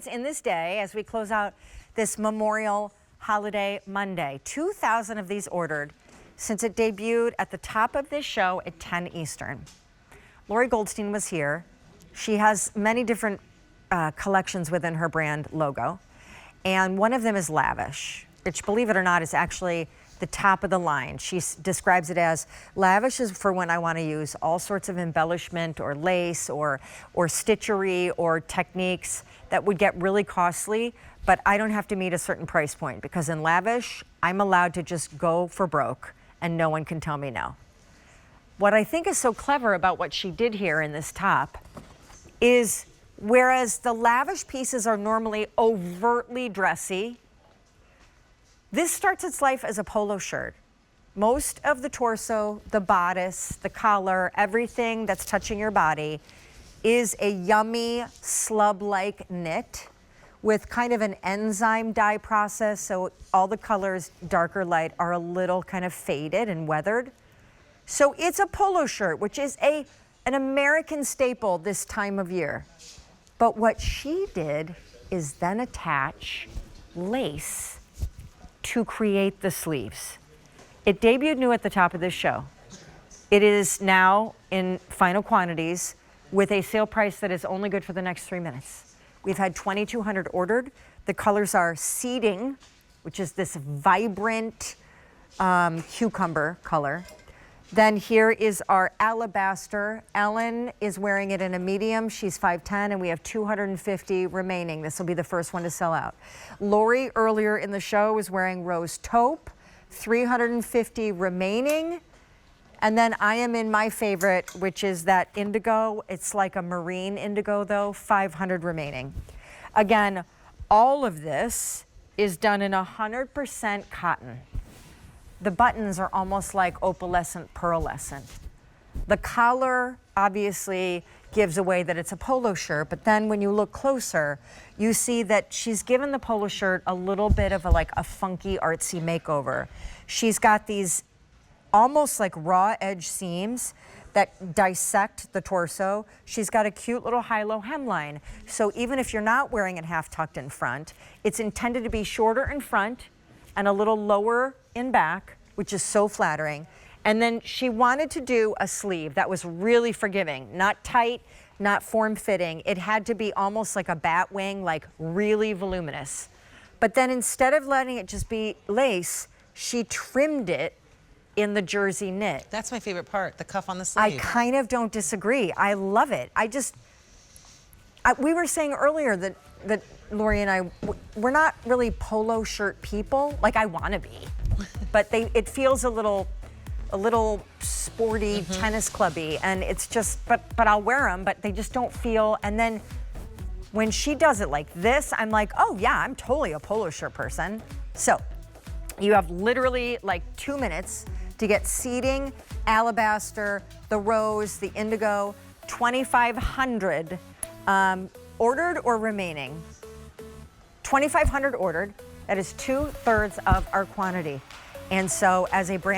what's in this day as we close out this Memorial Holiday Monday. 2,000 of these ordered since it debuted at the top of this show at 10 Eastern. Lori Goldstein was here. She has many different collections within her brand logo, and one of them is Lavish, which, believe it or not, is actually the top of the line. She describes it as lavish is for when I want to use all sorts of embellishment or lace or stitchery or techniques that would get really costly, but I don't have to meet a certain price point, because in lavish, I'm allowed to just go for broke and no one can tell me no. What I think is so clever about what she did here in this top is, whereas the lavish pieces are normally overtly dressy, this starts its life as a polo shirt. Most of the torso, the bodice, the collar, everything that's touching your body is a yummy slub-like knit with kind of an enzyme dye process, so all the colors, dark or light, are a little kind of faded and weathered. So it's a polo shirt, which is an American staple this time of year. But what she did is then attach lace to create the sleeves. It debuted new at the top of this show. It is now in final quantities with a sale price that is only good for the next 3 minutes. We've had 2,200 ordered. The colors are seeding, which is this vibrant cucumber color. Then here is our alabaster. Ellen is wearing it in a medium. She's 5'10", and we have 250 remaining. This will be the first one to sell out. Lori, earlier in the show, was wearing rose taupe, 350 remaining. And then I am in my favorite, which is that indigo. It's like a marine indigo, though, 500 remaining. Again, all of this is done in 100% cotton. The buttons are almost like opalescent, pearlescent. The collar obviously gives away that it's a polo shirt, but then when you look closer, you see that she's given the polo shirt a little bit of a funky, artsy makeover. She's got these almost like raw edge seams that dissect the torso. She's got a cute little high-low hemline. So even if you're not wearing it half tucked in front, it's intended to be shorter in front and a little lower in back, which is so flattering. And then she wanted to do a sleeve that was really forgiving, not tight, not form-fitting. It had to be almost like a bat wing, like really voluminous. But then instead of letting it just be lace, she trimmed it in the jersey knit. That's my favorite part, the cuff on the sleeve. I kind of don't disagree. I love it. We were saying earlier that Lori and I, we're not really polo shirt people. Like, I want to be, but it feels a little sporty, tennis clubby, and it's just, but I'll wear them, but they just don't feel. And then when she does it like this, I'm like, oh yeah, I'm totally a polo shirt person. So you have literally like 2 minutes to get seeding, alabaster, the rose, the indigo, 2,500 ordered or remaining. 2,500 ordered. That is 2/3 of our quantity. And so as a brand